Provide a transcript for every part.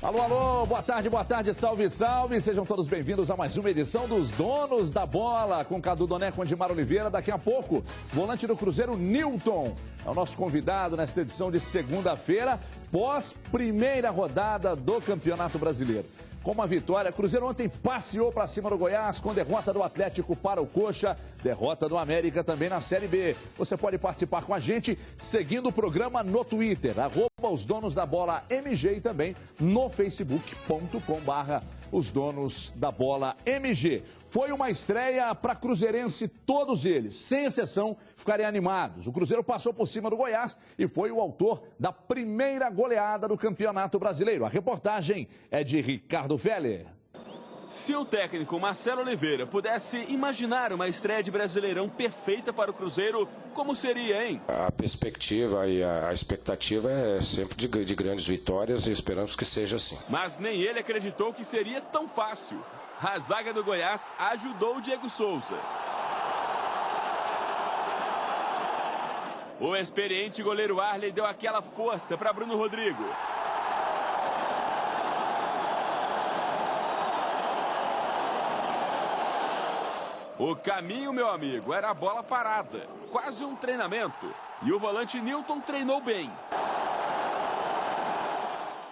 Alô, alô, boa tarde, salve, salve. Sejam todos bem-vindos a mais uma edição dos Donos da Bola, com Cadu Doné, com Edmar Oliveira. Daqui a pouco, volante do Cruzeiro, Nilton, é o nosso convidado nesta edição de segunda-feira, pós primeira rodada do Campeonato Brasileiro. Com uma vitória, Cruzeiro ontem passeou para cima do Goiás, com derrota do Atlético para o Coxa, derrota do América também na Série B. Você pode participar com a gente seguindo o programa no Twitter, @os Donos da Bola MG, e também no facebook.com/os Donos da Bola MG. Foi uma estreia para cruzeirense, todos eles, sem exceção, ficarem animados. O Cruzeiro passou por cima do Goiás e foi o autor da primeira goleada do Campeonato Brasileiro. A reportagem é de Ricardo Feller. Se o técnico Marcelo Oliveira pudesse imaginar uma estreia de Brasileirão perfeita para o Cruzeiro, como seria, hein? A perspectiva e a expectativa é sempre de grandes vitórias e esperamos que seja assim. Mas nem ele acreditou que seria tão fácil. A zaga do Goiás ajudou o Diego Souza. O experiente goleiro Arley deu aquela força para Bruno Rodrigo. O caminho, meu amigo, era a bola parada. Quase um treinamento. E o volante Nilton treinou bem.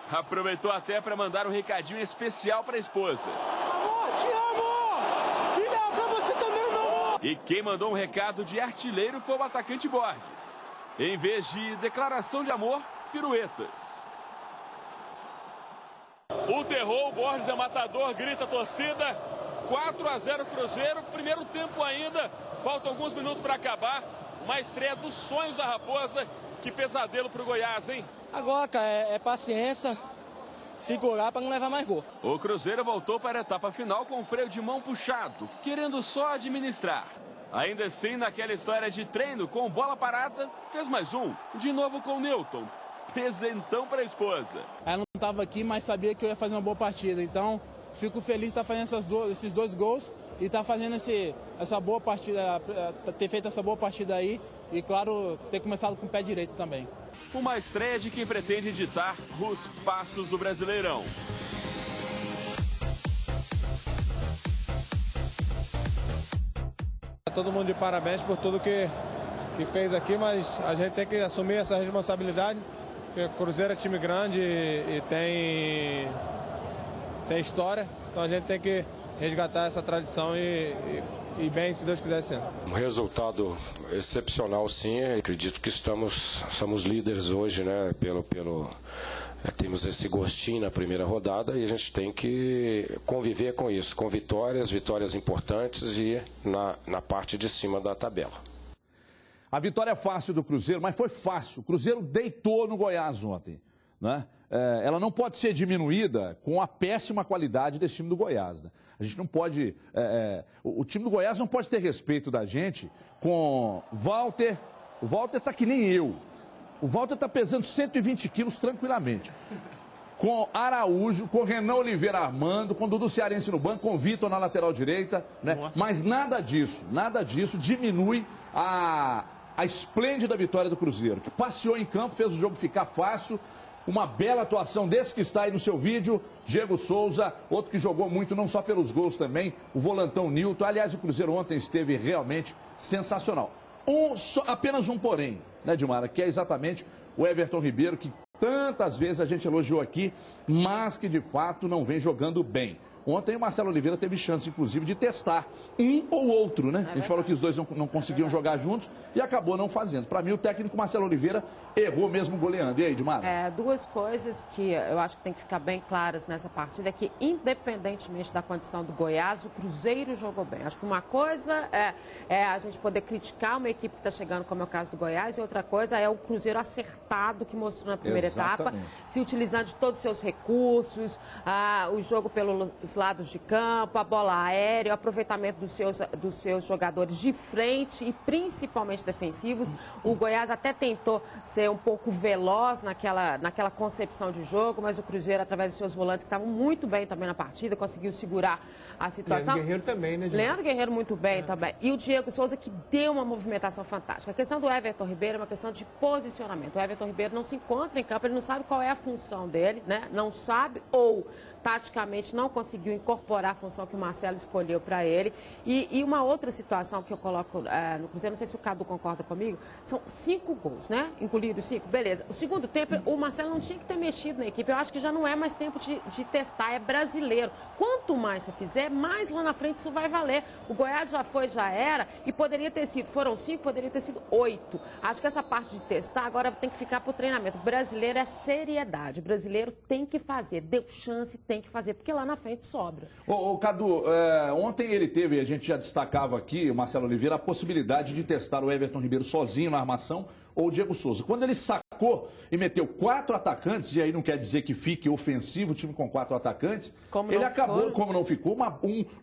Aproveitou até para mandar um recadinho especial para a esposa. Amor, te amo! Filha, pra você também, meu amor! E quem mandou um recado de artilheiro foi o atacante Borges. Em vez de declaração de amor, piruetas. O terror, o Borges é matador, grita a torcida. 4-0 Cruzeiro, primeiro tempo ainda. Faltam alguns minutos para acabar. Uma estreia dos sonhos da Raposa. Que pesadelo pro Goiás, hein? Agora, cara, é paciência, segurar para não levar mais gol. O Cruzeiro voltou para a etapa final com o freio de mão puxado, querendo só administrar. Ainda assim, naquela história de treino com bola parada, fez mais um, de novo com o Nilton. Presentão para a esposa. Ela não estava aqui, mas sabia que eu ia fazer uma boa partida, então fico feliz de estar fazendo esses dois gols e estar fazendo essa boa partida, ter feito essa boa partida aí e, claro, ter começado com o pé direito também. Uma estreia de quem pretende ditar os passos do Brasileirão. Todo mundo de parabéns por tudo que fez aqui, mas a gente tem que assumir essa responsabilidade, porque o Cruzeiro é time grande e tem história, então a gente tem que resgatar essa tradição e bem, se Deus quiser, sim. Um resultado excepcional, sim. Acredito que somos líderes hoje, né? Temos esse gostinho na primeira rodada e a gente tem que conviver com isso, com vitórias importantes e na parte de cima da tabela. A vitória é fácil do Cruzeiro, mas foi fácil. O Cruzeiro deitou no Goiás ontem, né? Ela não pode ser diminuída com a péssima qualidade desse time do Goiás, né? A gente não pode... o time do Goiás não pode ter respeito da gente com Walter. O Walter tá que nem eu. O Walter tá pesando 120 quilos tranquilamente. Com Araújo, com Renan Oliveira armando, com Dudu Cearense no banco, com Vitor na lateral direita, né? Mas nada disso diminui a esplêndida vitória do Cruzeiro, que passeou em campo, fez o jogo ficar fácil. Uma bela atuação desse que está aí no seu vídeo, Diego Souza, outro que jogou muito, não só pelos gols também, o volantão Nilton. Aliás, o Cruzeiro ontem esteve realmente sensacional. Apenas um porém, né, Dilmara, que é exatamente o Everton Ribeiro, que tantas vezes a gente elogiou aqui, mas que de fato não vem jogando bem. Ontem o Marcelo Oliveira teve chance, inclusive, de testar um ou outro, né? A gente falou que os dois não conseguiam jogar juntos e acabou não fazendo. Para mim, o técnico Marcelo Oliveira errou mesmo goleando. E aí, Edmar? Duas coisas que eu acho que tem que ficar bem claras nessa partida é que, independentemente da condição do Goiás, o Cruzeiro jogou bem. Acho que uma coisa é a gente poder criticar uma equipe que está chegando, como é o caso do Goiás, e outra coisa é o Cruzeiro acertado que mostrou na primeira etapa, se utilizando de todos os seus recursos, o jogo pelos lados de campo, a bola aérea, o aproveitamento dos seus jogadores de frente e principalmente defensivos. O Goiás até tentou ser um pouco veloz naquela concepção de jogo, mas o Cruzeiro, através dos seus volantes, que estavam muito bem também na partida, conseguiu segurar a situação. Leandro Guerreiro também, né, Leandro Guerreiro muito bem também. E o Diego Souza, que deu uma movimentação fantástica. A questão do Everton Ribeiro é uma questão de posicionamento. O Everton Ribeiro não se encontra em campo, ele não sabe qual é a função dele, né? Não sabe ou taticamente não conseguiu incorporar a função que o Marcelo escolheu para ele. E uma outra situação que eu coloco no Cruzeiro, não sei se o Cadu concorda comigo, são 5 gols, né? Incluídos 5, beleza. O segundo tempo, o Marcelo não tinha que ter mexido na equipe. Eu acho que já não é mais tempo de testar, é brasileiro. Quanto mais você fizer, mais lá na frente isso vai valer. O Goiás já foi, já era, e poderia ter sido, foram 5, poderia ter sido 8. Acho que essa parte de testar agora tem que ficar para o treinamento. O brasileiro é seriedade, o brasileiro tem que fazer, deu chance, tem que fazer, porque lá na frente sobra. Ô Cadu, ontem ele teve, a gente já destacava aqui, o Marcelo Oliveira, a possibilidade de testar o Everton Ribeiro sozinho na armação ou o Diego Souza. Quando ele sacou e meteu 4 atacantes, e aí não quer dizer que fique ofensivo o time com 4 atacantes, ele acabou, como não ficou,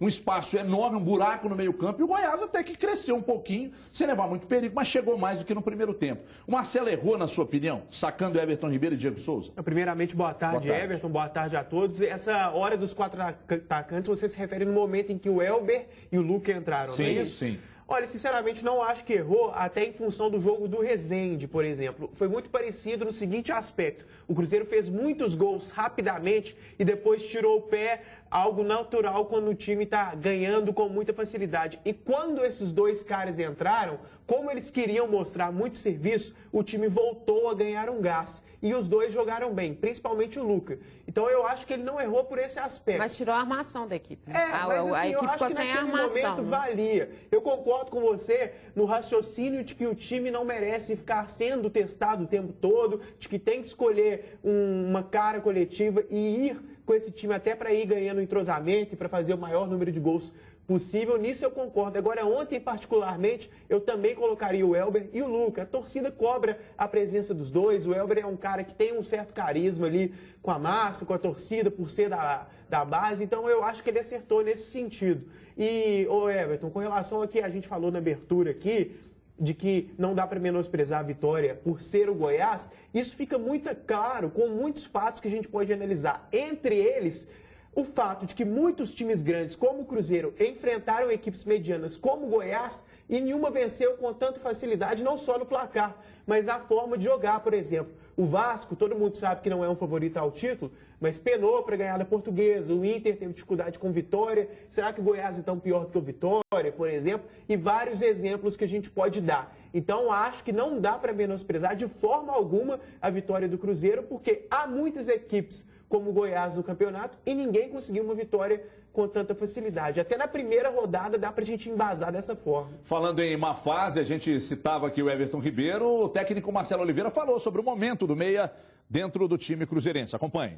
um espaço enorme, um buraco no meio campo, e o Goiás até que cresceu um pouquinho, sem levar muito perigo, mas chegou mais do que no primeiro tempo. O Marcelo errou, na sua opinião, sacando Everton Ribeiro e Diego Souza? Primeiramente, boa tarde, Everton, boa tarde a todos. Essa hora dos 4 atacantes, você se refere no momento em que o Elber e o Luca entraram, sim, não é isso? Sim. Olha, sinceramente, não acho que errou, até em função do jogo do Resende, por exemplo. Foi muito parecido no seguinte aspecto. O Cruzeiro fez muitos gols rapidamente e depois tirou o pé, algo natural quando o time está ganhando com muita facilidade. E quando esses 2 caras entraram, como eles queriam mostrar muito serviço, o time voltou a ganhar um gás. E os 2 jogaram bem, principalmente o Luca. Então eu acho que ele não errou por esse aspecto. Mas tirou a armação da equipe. Mas assim, a equipe eu acho que naquele momento valia. Eu concordo com você no raciocínio de que o time não merece ficar sendo testado o tempo todo, de que tem que escolher uma cara coletiva e ir com esse time até para ir ganhando entrosamento e para fazer o maior número de gols possível. Nisso eu concordo. Agora, ontem, particularmente, eu também colocaria o Elber e o Luca. A torcida cobra a presença dos 2. O Elber é um cara que tem um certo carisma ali com a massa, com a torcida, por ser da base. Então, eu acho que ele acertou nesse sentido. E, ô Everton, com relação ao que a gente falou na abertura aqui, de que não dá para menosprezar a vitória por ser o Goiás, isso fica muito claro com muitos fatos que a gente pode analisar. Entre eles, o fato de que muitos times grandes, como o Cruzeiro, enfrentaram equipes medianas como o Goiás e nenhuma venceu com tanta facilidade, não só no placar, mas na forma de jogar, por exemplo. O Vasco, todo mundo sabe que não é um favorito ao título, mas penou para ganhar da Portuguesa. O Inter teve dificuldade com Vitória. Será que o Goiás é tão pior do que o Vitória, por exemplo? E vários exemplos que a gente pode dar. Então, acho que não dá para menosprezar de forma alguma a vitória do Cruzeiro, porque há muitas equipes como o Goiás no campeonato e ninguém conseguiu uma vitória com tanta facilidade. Até na primeira rodada dá pra gente embasar dessa forma. Falando em má fase, a gente citava aqui o Everton Ribeiro, o técnico Marcelo Oliveira falou sobre o momento do meia dentro do time cruzeirense. Acompanhe.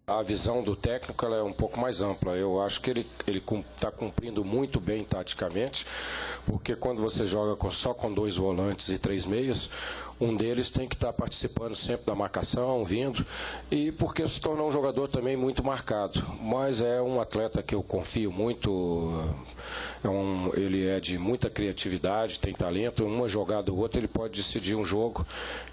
A visão do técnico ela é um pouco mais ampla. Eu acho que ele está cumprindo muito bem taticamente, porque quando você joga só com 2 volantes e 3 meias, um deles tem que estar participando sempre da marcação, vindo, e porque se tornou um jogador também muito marcado. Mas é um atleta que eu confio muito, ele é de muita criatividade, tem talento, uma jogada ou outra ele pode decidir um jogo.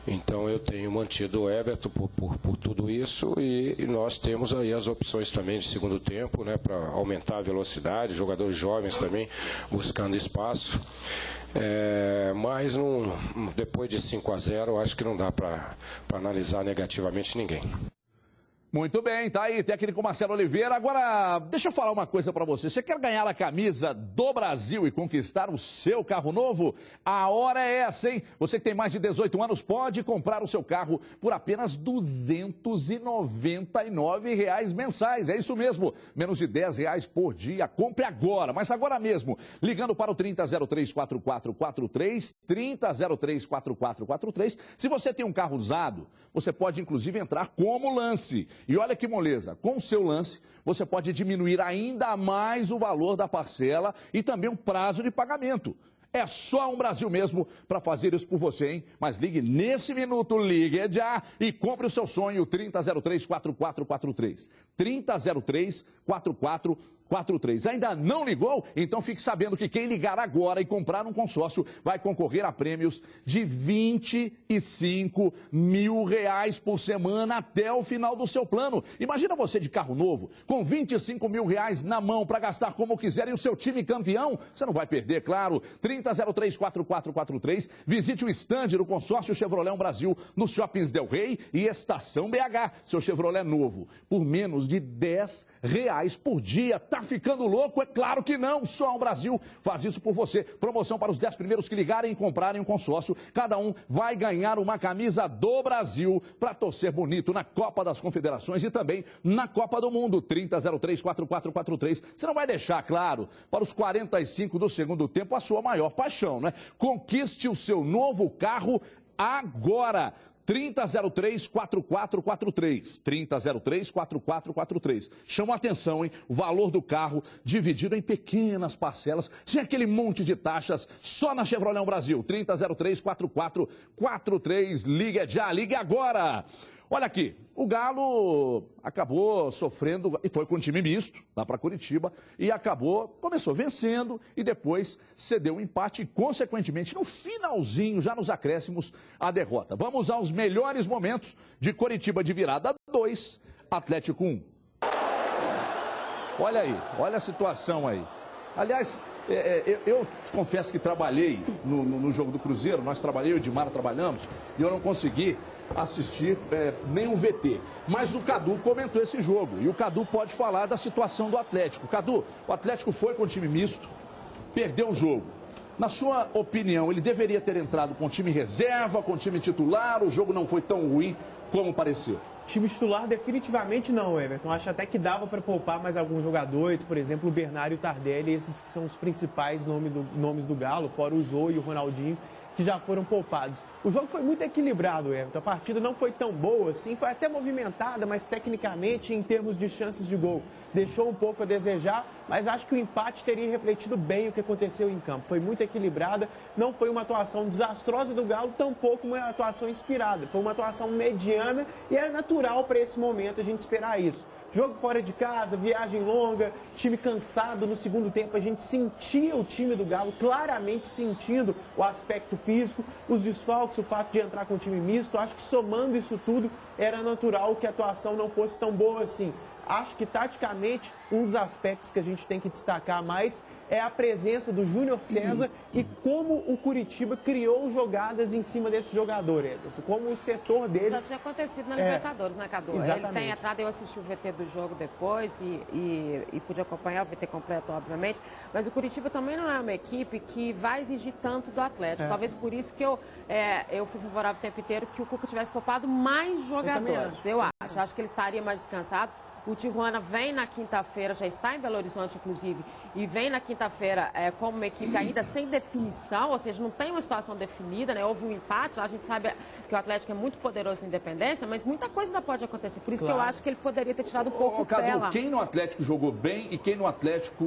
Então eu tenho mantido o Everton por tudo isso, e nós temos aí as opções também de segundo tempo, né, para aumentar a velocidade, jogadores jovens também buscando espaço. Mas depois de 5-0, acho que não dá para analisar negativamente ninguém. Muito bem, tá aí, técnico Marcelo Oliveira. Agora, deixa eu falar uma coisa pra você. Você quer ganhar a camisa do Brasil e conquistar o seu carro novo? A hora é essa, hein? Você que tem mais de 18 anos pode comprar o seu carro por apenas R$ 299 mensais. É isso mesmo, menos de R$ 10 por dia. Compre agora, mas agora mesmo, ligando para o 3003-4443, 3003-4443. Se você tem um carro usado, você pode inclusive entrar como lance. E olha que moleza, com o seu lance, você pode diminuir ainda mais o valor da parcela e também o prazo de pagamento. É só um Brasil mesmo para fazer isso por você, hein? Mas ligue nesse minuto, ligue já e compre o seu sonho, 3003-4443. 3003-4443. Ainda não ligou? Então fique sabendo que quem ligar agora e comprar um consórcio vai concorrer a prêmios de R$25 mil por semana até o final do seu plano. Imagina você de carro novo, com R$25 mil na mão para gastar como quiser e o seu time campeão. Você não vai perder, claro. 3003-4443. Visite o estande do consórcio Chevrolet Brasil nos shoppings Del Rey e Estação BH. Seu Chevrolet novo por menos de R$10 por dia. Tá ficando louco? É claro que não. Só um Brasil faz isso por você. Promoção para os 10 primeiros que ligarem e comprarem um consórcio. Cada um vai ganhar uma camisa do Brasil para torcer bonito na Copa das Confederações e também na Copa do Mundo. 3003-4443. Você não vai deixar, claro, para os 45 do segundo tempo a sua maior paixão, né? Conquiste o seu novo carro agora. 3003-4443. 3003-4443. Chama a atenção, hein? O valor do carro dividido em pequenas parcelas, sem aquele monte de taxas, só na Chevrolet Brasil. 3003-4443. Ligue já, ligue agora. Olha aqui, o Galo acabou sofrendo, e foi com um time misto, lá para Curitiba, e começou vencendo e depois cedeu um empate e, consequentemente, no finalzinho, já nos acréscimos, a derrota. Vamos aos melhores momentos de Curitiba de virada 2, Atlético 1. Olha aí, olha a situação aí. Aliás, eu confesso que trabalhei no jogo do Cruzeiro, eu e o Edmar trabalhamos, e eu não consegui assistir nenhum VT. Mas o Cadu comentou esse jogo, e o Cadu pode falar da situação do Atlético. Cadu, o Atlético foi com time misto, perdeu o jogo. Na sua opinião, ele deveria ter entrado com time reserva, com time titular, o jogo não foi tão ruim como pareceu? Time titular definitivamente não, Everton. Acho até que dava para poupar mais alguns jogadores, por exemplo, o Bernardo e o Tardelli, esses que são os principais nomes do Galo, fora o Jô e o Ronaldinho, que já foram poupados. O jogo foi muito equilibrado, Everton. A partida não foi tão boa assim, foi até movimentada, mas tecnicamente, em termos de chances de gol, deixou um pouco a desejar, mas acho que o empate teria refletido bem o que aconteceu em campo. Foi muito equilibrada, não foi uma atuação desastrosa do Galo, tampouco uma atuação inspirada. Foi uma atuação mediana e é natural para esse momento a gente esperar isso. Jogo fora de casa, viagem longa, time cansado no segundo tempo. A gente sentia o time do Galo claramente sentindo o aspecto físico, os desfalques, o fato de entrar com o time misto. Acho que somando isso tudo, era natural que a atuação não fosse tão boa assim. Acho que, taticamente, um dos aspectos que a gente tem que destacar mais é a presença do Júnior César e como o Curitiba criou jogadas em cima desse jogador, Everton. Como o setor dele... Já tinha acontecido na Libertadores, né, Cadu? Exatamente. Ele tem entrado, eu assisti o VT do jogo depois e pude acompanhar o VT completo, obviamente. Mas o Curitiba também não é uma equipe que vai exigir tanto do Atlético. Talvez por isso que eu fui favorável o tempo inteiro que o Cuca tivesse poupado mais jogadores. Eu acho. Acho que ele estaria mais descansado. O Tijuana vem na quinta-feira, já está em Belo Horizonte, inclusive, e vem na quinta-feira como uma equipe ainda sem definição, ou seja, não tem uma situação definida, né? Houve um empate, lá a gente sabe que o Atlético é muito poderoso em Independência, mas muita coisa ainda pode acontecer. Por isso que eu acho que ele poderia ter tirado um pouco dela. Cadu, quem no Atlético jogou bem e quem no Atlético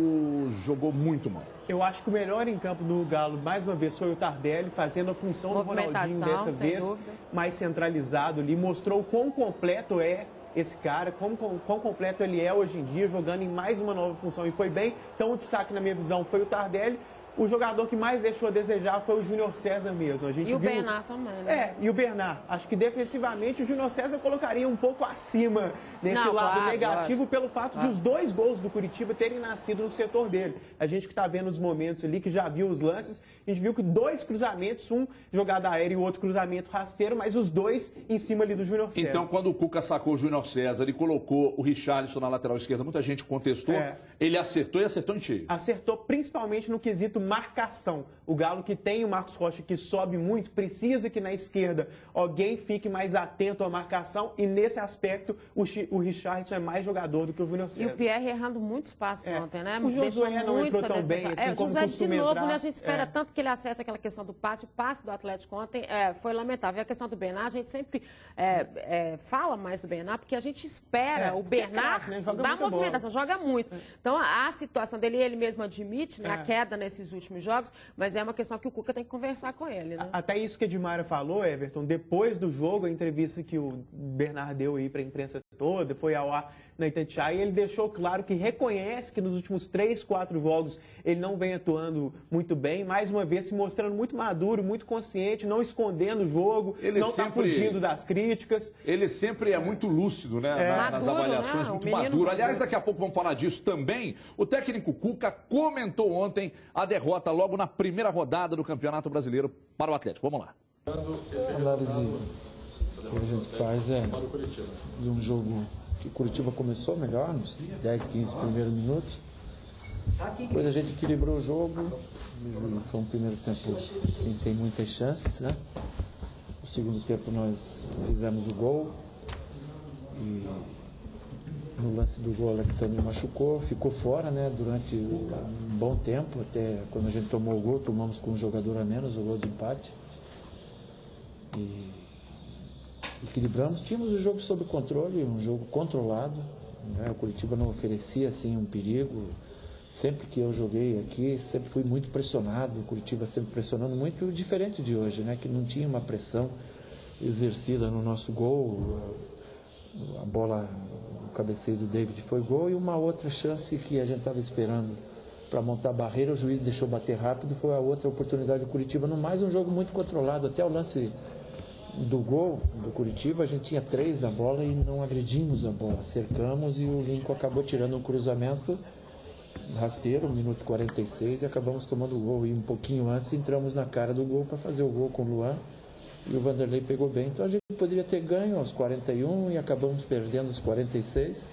jogou muito mal? Eu acho que o melhor em campo do Galo, mais uma vez, foi o Tardelli, fazendo a função do Ronaldinho dessa vez, mais centralizado ali, mostrou o quão completo é esse cara, quão completo ele é hoje em dia, jogando em mais uma nova função, e foi bem. Então o destaque, na minha visão, foi o Tardelli. O jogador que mais deixou a desejar foi o Júnior César mesmo. A gente e o viu... Bernard também, né? E o Bernard. Acho que defensivamente o Júnior César colocaria um pouco acima nesse lado negativo, pelo fato de os dois gols do Curitiba terem nascido no setor dele. A gente que está vendo os momentos ali, que já viu os lances, a gente viu que dois cruzamentos, um jogada aérea e o outro cruzamento rasteiro, mas os dois em cima ali do Júnior César. Então, quando o Cuca sacou o Júnior César e colocou o Richarlison na lateral esquerda, muita gente contestou, ele acertou e acertou em cheio. Acertou principalmente no quesito marcação. O Galo, que tem o Marcos Rocha, que sobe muito, precisa que na esquerda alguém fique mais atento à marcação, e nesse aspecto o Richarlison é mais jogador do que o Júnior César. E o Pierre errando muito espaço ontem, né? O Josué não entrou tão bem, assim como costuma entrar. De novo, né? A gente espera tanto que ele acerte aquela questão do passe. O passe do Atlético ontem foi lamentável. E a questão do Bernard, a gente sempre fala mais do Bernard, porque a gente espera o Bernard dar movimentação, joga muito. Então, a situação dele, ele mesmo admite, né, a queda nesses nesses últimos jogos, mas é uma questão que o Cuca tem que conversar com ele, né? Até isso que a Edmara falou, Everton, depois do jogo, a entrevista que o Bernard deu aí para a imprensa toda, foi ao ar na Itatiaia, e ele deixou claro que reconhece que nos últimos 3, 4 jogos ele não vem atuando muito bem, mais uma vez se mostrando muito maduro, muito consciente, não escondendo o jogo, não está fugindo das críticas. Ele sempre é muito lúcido, né, nas avaliações, muito maduro. Aliás, daqui a pouco vamos falar disso também. O técnico Cuca comentou ontem a derrota logo na primeira rodada do Campeonato Brasileiro para o Atlético. Vamos lá. A análise que a gente faz é de um jogo que Curitiba começou melhor, nos 10, 15 primeiros minutos. Depois a gente equilibrou o jogo. Foi um primeiro tempo assim, sem muitas chances, né? No segundo tempo nós fizemos o gol. E no lance do gol, o Alexandre machucou, ficou fora, né? Durante um bom tempo, até quando a gente tomou o gol, tomamos com um jogador a menos, o gol de empate. E equilibramos, tínhamos o jogo sob controle, um jogo controlado, né? O Curitiba não oferecia assim um perigo. Sempre que eu joguei aqui, sempre fui muito pressionado, o Curitiba sempre pressionando muito, diferente de hoje, né? Que não tinha uma pressão exercida no nosso gol. A bola, o cabeceio do David foi gol, e uma outra chance que a gente estava esperando para montar a barreira, o juiz deixou bater rápido, foi a outra oportunidade do Curitiba. No mais, um jogo muito controlado, até o lance do gol do Curitiba, a gente tinha 3 na bola e não agredimos a bola, cercamos, e o Lincoln acabou tirando um cruzamento rasteiro, minuto 46, e acabamos tomando o gol. E um pouquinho antes entramos na cara do gol para fazer o gol com o Luan, e o Vanderlei pegou bem. Então a gente poderia ter ganho aos 41 e acabamos perdendo aos 46.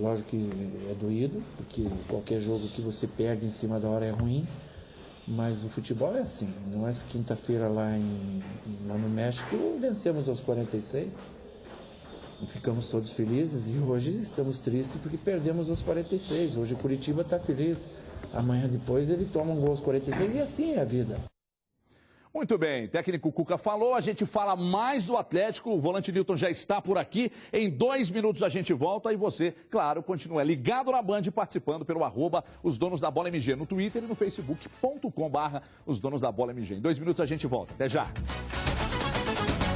Lógico que é doído, porque qualquer jogo que você perde em cima da hora é ruim. Mas o futebol é assim, não é quinta-feira lá no México, vencemos aos 46 e ficamos todos felizes, e hoje estamos tristes porque perdemos aos 46. Hoje o Curitiba está feliz, amanhã depois ele toma um gol aos 46 e assim é a vida. Muito bem, técnico Cuca falou, a gente fala mais do Atlético, o volante Nilton já está por aqui, em 2 minutos a gente volta e você, claro, continua ligado na Band, participando pelo @os donos da bola MG, no Twitter e no facebook.com/os donos da bola MG. Em 2 minutos a gente volta, até já.